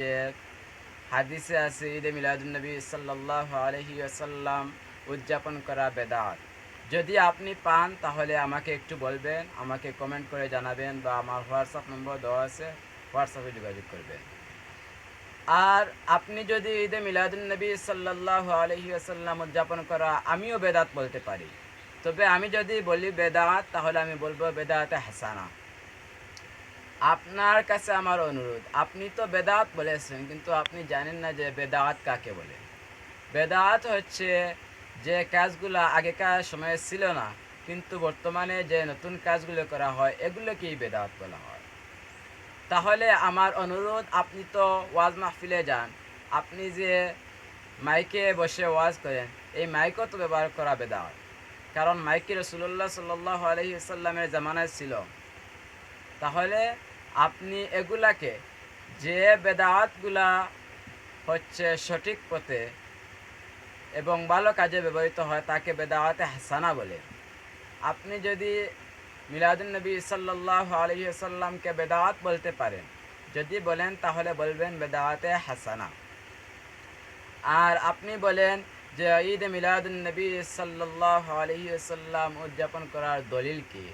যে হাদিসে আছে ঈদে মিলাদুন্নবী সাল্লাল্লাহু আলাইহি ওয়াসাল্লাম উদযাপন করা বেদাত। যদি আপনি পান তাহলে আমাকে একটু বলবেন, আমাকে কমেন্ট করে জানাবেন বা আমার হোয়াটসঅ্যাপ নম্বর দেওয়া আছে, হোয়াটসঅ্যাপে যোগাযোগ করবেন। আর আপনি যদি ঈদে মিলাদুন্নবী সাল্লাল্লাহু আলাইহি ওয়াসাল্লাম উদযাপন করা আমিও বেদাত বলতে পারি, তবে আমি যদি বলি বেদাত তাহলে আমি বলবো বেদাতে হাসানা। আপনার কাছে আমার অনুরোধ, আপনি তো বেদাত বলেছেন কিন্তু আপনি জানেন না যে বেদাত কাকে বলে। বেদাত হচ্ছে যে কাজগুলো আগেকার সময়ে ছিল না কিন্তু বর্তমানে যে নতুন কাজগুলো করা হয় এগুলোকেই বেদাত বলা হয়। তাহলে আমার অনুরোধ, আপনি তো ওয়াজ মাহফিলে যান, আপনি যে মাইকে বসে ওয়াজ করেন এই মাইকও তো ব্যবহার করা বেদাত, কারণ মাইকে রাসূলুল্লাহ সাল্লাল্লাহু আলাইহি ওয়াসাল্লামের জামানায় ছিল। তাহলে আপনি এগুলাকে, যে বেদাতগুলা হচ্ছে সঠিক পথে এবং ভালো কাজে ব্যবহৃত হয় তাকে বেদাতে হাসানা বলে। আপনি যদি মিলাদুন্নবী সাল্লাল্লাহু আলাইহি ওয়াসাল্লামকে বেদাত বলতে পারেন, যদি বলেন তাহলে বলবেন বেদাতে হাসানা। আর আপনি বলেন যে ঈদ মিলাদুন্নবী সাল্লাল্লাহু আলাইহি ওয়াসাল্লাম উদযাপন করার দলিল কি,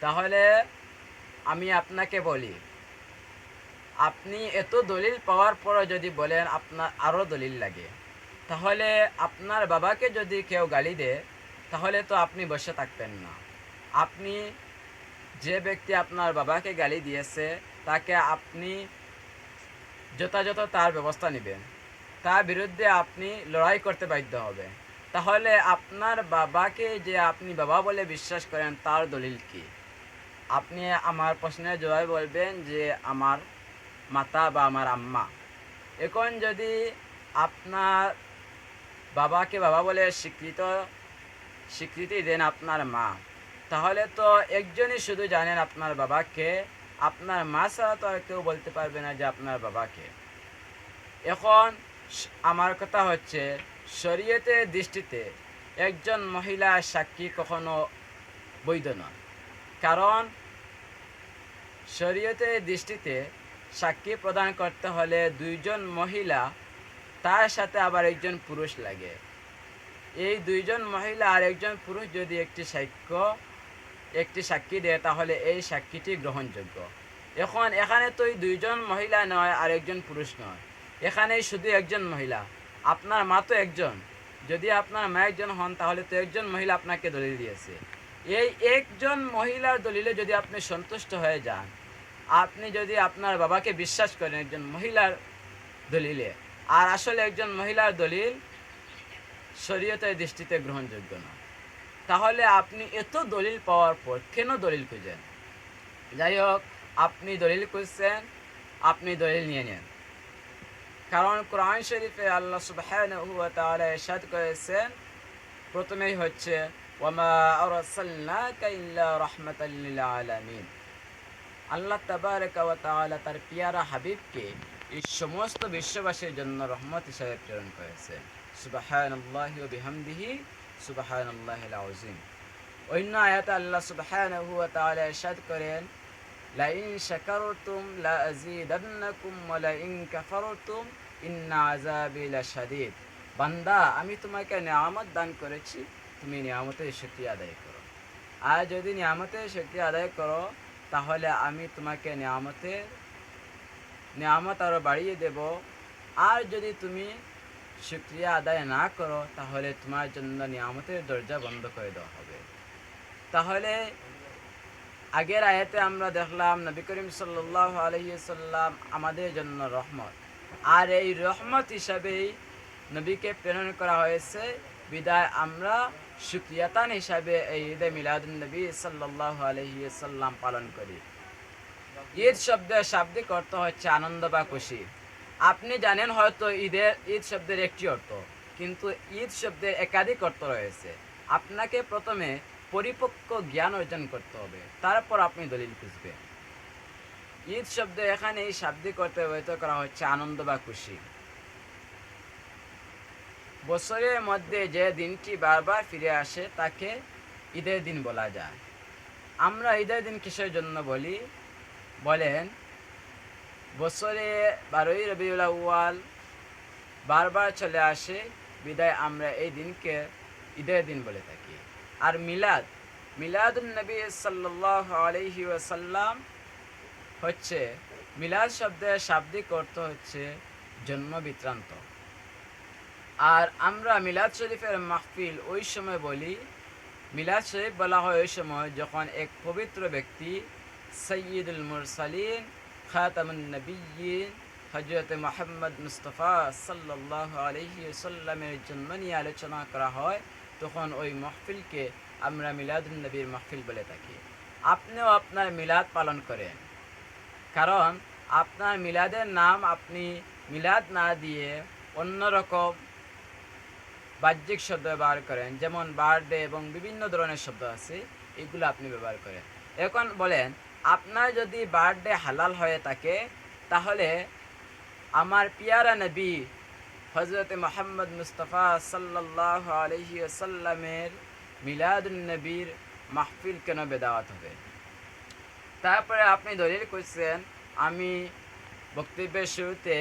তাহলে আমি আপনাকে বলি, আপনি এত দলিল পাওয়ার পরও যদি বলেন আপনার আরও দলিল লাগে, তাহলে আপনার বাবাকে যদি কেউ গালি দেয় তাহলে তো আপনি বসে থাকবেন না। আপনি, যে ব্যক্তি আপনার বাবাকে গালি দিয়েছে তাকে আপনি যথাযথ তার ব্যবস্থা নেবেন, তার বিরুদ্ধে আপনি লড়াই করতে বাধ্য হবে। তাহলে আপনার বাবাকে যে আপনি বাবা বলে বিশ্বাস করেন তার দলিল কি? আপনি আমার প্রশ্নের জবাবে বলবেন যে আমার মাতা বা আমার আম্মা। এখন যদি আপনার বাবাকে বাবা বলে স্বীকৃতি দেন আপনার মা, তাহলে তো একজনই শুধু জানেন আপনার বাবাকে, আপনার মা ছাড়া তো আর কেউ বলতে পারবে না যে আপনার বাবাকে। এখন আমার কথা হচ্ছে, শরীয়তের দৃষ্টিতে একজন মহিলা সাক্ষী কখনো বৈধ নয়, কারণ শরীয়তের দৃষ্টিতে সাক্ষী প্রদান করতে হলে দুইজন মহিলা, তার সাথে আবার একজন পুরুষ লাগে। এই দুইজন মহিলা আর একজন পুরুষ যদি একটি সাক্ষী দেয় তাহলে এই সাক্ষীটি গ্রহণযোগ্য। এখন এখানে তো এই দুইজন মহিলা নয় আর একজন পুরুষ নয়, এখানেই শুধু একজন মহিলা। আপনার মা তো একজন, যদি আপনার মা একজন হন তাহলে তো একজন মহিলা আপনাকে দলিল দিয়েছে। এই একজন মহিলার দলিলে যদি আপনি সন্তুষ্ট হয়ে যান, আপনি যদি আপনার বাবাকে বিশ্বাস করেন একজন মহিলার দলিলে, আর আসলে একজন মহিলার দলিল শরীয়তের দৃষ্টিতে গ্রহণযোগ্য না, তাহলে আপনি এত দলিল পাওয়ার পর কেন দলিল খুঁজেন? যাই হোক, আপনি দলিল খুঁজছেন, আপনি দলিল নিয়ে নেন। কারণ কোরআন শরীফে আল্লাহ সুবহানাহু ওয়া তাআলা ইরশাদ করেছেন, প্রথমেই হচ্ছে ওয়ামা আরসালনাকা ইল্লা রাহমাতাল লিল আলামিন। আল্লাহ তাবারাকা ওয়া তাআলা তার পিয়ারা হাবিবকে এই সমস্ত বিশ্ববাসীর জন্য রহমত হিসেবে প্রেরণ করেছেন। সুবহানাল্লাহি ওয়া বিহামদিহি সুবহানাল্লাহিল আযীম। অন্য আয়াতে আল্লাহ সুবহানাহু ওয়া তাআলা ইরশাদ করেন, লা ইন শাকারতুম লা আযীদান্নাকুম ওয়া লা ইন কাফারতুম ইন্না আযাবি লাশাদীদ। বান্দা, আমি তোমাকে নিয়ামত দান করেছি, তুমি নিয়ামতের শুকরিয়া আদায় করো। আর যদি নিয়ামতের শুকরিয়া আদায় করো তাহলে আমি তোমাকে নিয়ামত আরও বাড়িয়ে দেব। আর যদি তুমি শুকরিয়া আদায় না করো তাহলে তোমার জন্য নিয়ামতের দরজা বন্ধ করে দেওয়া হবে। তাহলে আগের আয়াতে আমরা দেখলাম নবী করিম সাল্লাল্লাহু আলাইহি ওয়াসাল্লাম আমাদের জন্য রহমত, আর এই রহমত হিসাবেই নবীকে প্রেরণ করা হয়েছে। বিদায় আমরা শুকরিয়াতান হিসাবে এই ঈদে মিলাদুন্নবী সাল্লাল্লাহু আলাইহি ওয়াসাল্লাম পালন করি। ঈদ শব্দের শাব্দিক অর্থ হচ্ছে আনন্দ বা খুশি। আপনি জানেন হয়তো ঈদ শব্দের একটি অর্থ, কিন্তু ঈদ শব্দের একাধিক অর্থ রয়েছে। আপনাকে প্রথমে পরিপক্ক জ্ঞান অর্জন করতে হবে, তারপর আপনি দলিল খুঁজবেন। ঈদ শব্দ এখানে এই শাব্দিক অর্থে ব্যবহৃত করা হচ্ছে আনন্দ বা খুশি। বছরের মধ্যে যে দিনটি বারবার ফিরে আসে তাকে ঈদের দিন বলা যায়। আমরা ঈদের দিন কিসের জন্য বলি বলেন? বছরে 12ই রবিউল আউয়াল বারবার চলে আসে, বিদায় আমরা এই দিনকে ঈদের দিন বলে থাকি। আর মিলাদুন নবী সাল্লাল্লাহু আলাইহি ওয়াসাল্লাম হচ্ছে, মিলাদ শব্দের শাব্দিক অর্থ হচ্ছে জন্ম বৃত্তান্ত। আর আমরা মিলাদ শরীফের মাহফিল ওই সময় বলি, মিলাদ শরীফ বলা হয় ওই সময় যখন এক পবিত্র ব্যক্তি সৈয়দুল মুরসালিন খাতামুন নবিয়্যিন হযরত মুহাম্মদ মুস্তাফা সাল্লাল্লাহু আলাইহি ওয়াসাল্লামের জন্ম নিয়ে আলোচনা করা হয়, তখন ওই মাহফিলকে আমরা মিলাদুন নবীর মাহফিল বলে থাকি। আপনিও আপনার মিলাদ পালন করেন, কারণ আপনার মিলাদের নাম আপনি মিলাদ না দিয়ে অন্যরকম বাহ্যিক শব্দ ব্যবহার করেন, যেমন বার্থডে এবং বিভিন্ন ধরনের শব্দ আছে, এগুলো আপনি ব্যবহার করেন। এখন বলেন, আপনার যদি বার্থডে হালাল হয়ে থাকে, তাহলে আমার পিয়ারা নবী হযরত মুহাম্মদ মুস্তাফা সাল্লাল্লাহু আলাইহি ওয়াসাল্লামের মিলাদুন নবীর মাহফিল কেন বেদাত হবে? তারপরে আপনি দলিল করছেন, আমি বক্তব্যের শুরুতে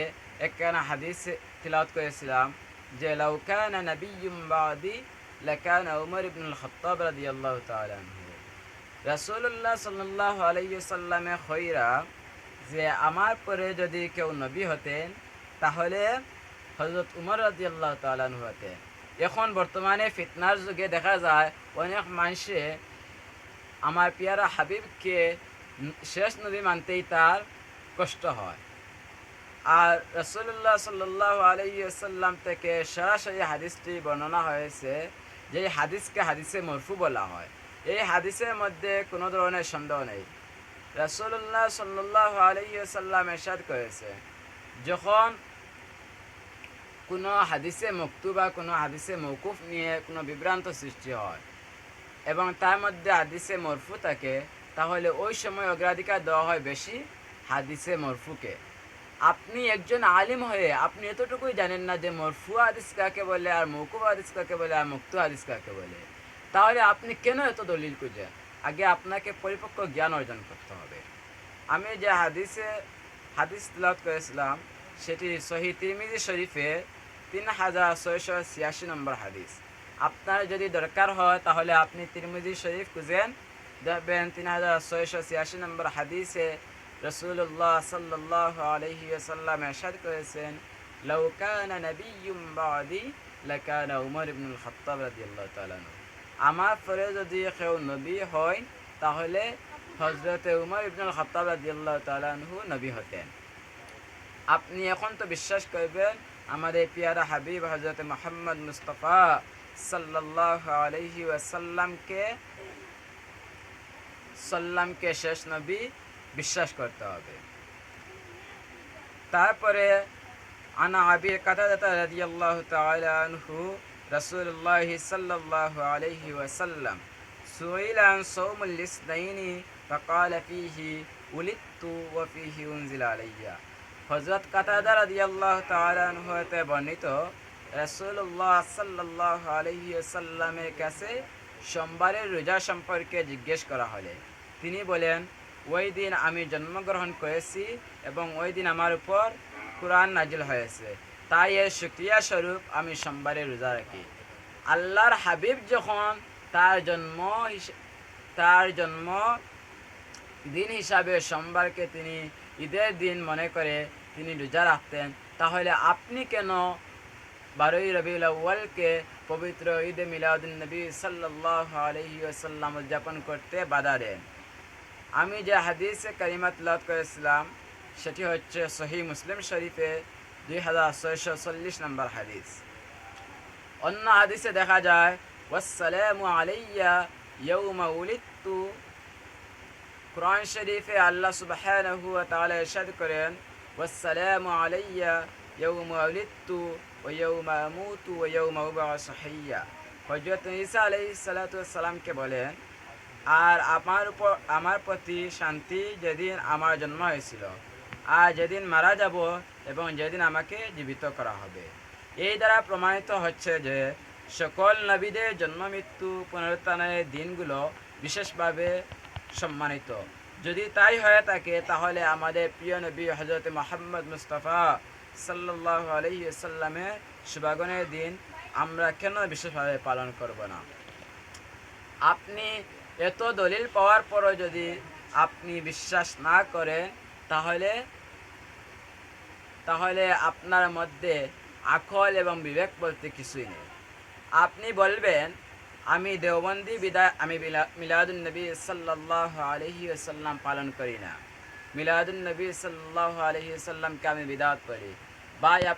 একখানা হাদিস তিলাওয়াত করেছিলাম যে লাউ কানা নাবিয়্যুম বাদি লাকানা উমর ইবনুল খাত্তাব রাদিয়াল্লাহু তাআলা আনহু। রাসূলুল্লাহ সাল্লাল্লাহু আলাইহি ওয়াসাল্লামে খয়রা, যে আমার পরে যদি কেউ নবী হতেন তাহলে হযরত উমর রাদিয়াল্লাহু তাআলা আনহু হতেন। এখন বর্তমানে ফিতনার যুগে দেখা যায় অনেক মানুষে আমার পিয়ারা হাবিবকে শেষ নবী মানতেই তার কষ্ট হয়। আর রাসূলুল্লাহ সাল্লাল্লাহু আলাইহি ওয়াসাল্লাম থেকে সরাসরি হাদিসটি বর্ণনা হয়েছে, যে হাদিসকে হাদিসে মরফু বলা হয়। এই হাদিসের মধ্যে কোনো ধরনের সন্দেহ নেই। রাসূলুল্লাহ সাল্লাল্লাহু আলাইহি ওয়াসাল্লাম ইরশাদ করেছে, যখন কোনো হাদিসে মকতু বা কোনো হাদিসে মৌকুফ নিয়ে কোনো বিভ্রান্ত সৃষ্টি হয় এবং তার মধ্যে হাদিসে মরফু থাকে, তাহলে ওই সময় অগ্রাধিকার দেওয়া হয় বেশি হাদিসে মরফুকে। আপনি একজন আলিম হয়ে আপনি এতটুকুই জানেন না যে মরফু হাদিস কাকে বলে আর মৌকুফ হাদিস কাকে বলে আর মুক্তু হাদিস কাকে বলে, তাহলে আপনি কেন এত দলিল খুঁজেন? আগে আপনাকে পরিপক্ক জ্ঞান অর্জন করতে হবে। আমি যে হাদিস তিলাওয়াত করেছিলাম সেটি সহিহ তিরমিজি শরীফে 3686 নম্বর হাদিস। আপনার যদি দরকার হয় তাহলে আপনি তিরমিজি শরীফ খুঁজেন, দেখবেন 3686 নম্বর হাদিসে রাসূলুল্লাহ সাল্লাল্লাহু আলাইহি ওয়াসাল্লাম ইরশাদ করেছেন, লাউ কানা নাবিয়্যুম বাদি লাকানা উমর ইবনুল খাত্তাব রাদিয়াল্লাহু তাআলা আনহু। আমার পরে যদি কেউ নবী হয় তাহলে হযরত উমর ইবনুল খাত্তাব রাদিয়াল্লাহু তাআলা আনহু নবী হতেন। আপনি এখন তো বিশ্বাস করবেন আমাদের পিয়ারা হাবিব হযরত মুহাম্মদ মুস্তাফা সাল্লাল্লাহু আলাইহি ওয়াসাল্লামকে শেষ নবী বিশ্বাস করতে হবে। তারপরে আনা আবি কাতাদা রাদিয়াল্লাহু তাআলা আনহু রাসূলুল্লাহ সাল্লাল্লাহু আলাইহি ওয়াসাল্লাম সুইলা আন সাওমুল ইসনাইনি ফাকালা ফীহি উলিদতু ওয়া ফীহি উনজিলা আলাইয়া। হযরত কাতাদা রাদিয়াল্লাহু তাআলা আনহু হতে বর্ণিত, রাসূলুল্লাহ সাল্লাল্লাহু আলাইহি ওয়াসাল্লামের কাছে সোমবারের রোজা সম্পর্কে জিজ্ঞেস করা হলে তিনি বলেন, ওই দিন আমি জন্মগ্রহণ করেছি এবং ওই দিন আমার উপর কুরআন নাজিল হয়েছে, তাই এর শুকরিয়া স্বরূপ আমি সোমবারের রোজা রাখি। আল্লাহর হাবিব যখন তার জন্ম দিন হিসাবে সোমবারকে তিনি ঈদের দিন মনে করে তিনি রোজা রাখতেন, তাহলে আপনি কেন 12ই রবিউল আউয়ালকে পবিত্র ঈদে মিলাদুন নবী সাল্লাল্লাহু আলাইহি ওয়াসাল্লাম উদযাপন করতে বাধা দেন? আমি যে হাদিসে কারিমা তিলাওয়াত করেছিলাম সেটি হচ্ছে সহিহ মুসলিম শরীফে 2640 নম্বর হাদিস। অন্য হাদিসে দেখা যায়, ওয়াসসালামু আলাইয়া ইয়াউমা উলিদতু। কুরআন শরীফে আল্লাহ সুবহানাহু ওয়া তাআলা ইরশাদ করেন, ওয়াসসালামু আলাইয়া ইয়াউমা উলিদতু ওয়া ইয়াউমা আমুতু ওয়া ইয়াউমা উবআসু হাইয়্যা। হযরত ঈসা আলাইহিস সালাতু ওয়াস সালামকে বলেন, আর আমার প্রতি শান্তি যেদিন আমার জন্ম হয়েছিল আর যেদিন মারা যাব এবং যেদিন আমাকে জীবিত করা হবে। এই দ্বারা প্রমাণিত হচ্ছে যে সকল নবীদের জন্ম মৃত্যু পুনরুত্থানের দিনগুলো বিশেষভাবে সম্মানিত। যদি তাই হয়ে থাকে তাহলে আমাদের প্রিয় নবী হযরত মুহাম্মদ মুস্তাফা সাল্লাল্লাহু আলাইহি ওয়াসাল্লামের শুভাগমনের দিন আমরা কেন বিশেষভাবে পালন করব না? আপনি এত দলিল পাওয়ার পরও যদি আপনি বিশ্বাস না করেন তাহলে তাহলে আপনার মধ্যে আকল এবং বিবেক বলতে কিছুই নেই। আপনি বলবেন আমি দেওবন্দি বিদায় আমি মিলাদুন নবী সাল্লাল্লাহু আলাইহি ওয়াসাল্লাম পালন করি না, মিলাদুন নবী সাল্লাল্লাহু আলাইহি ওয়াসাল্লামকে আমি বিদআত করি। ভাই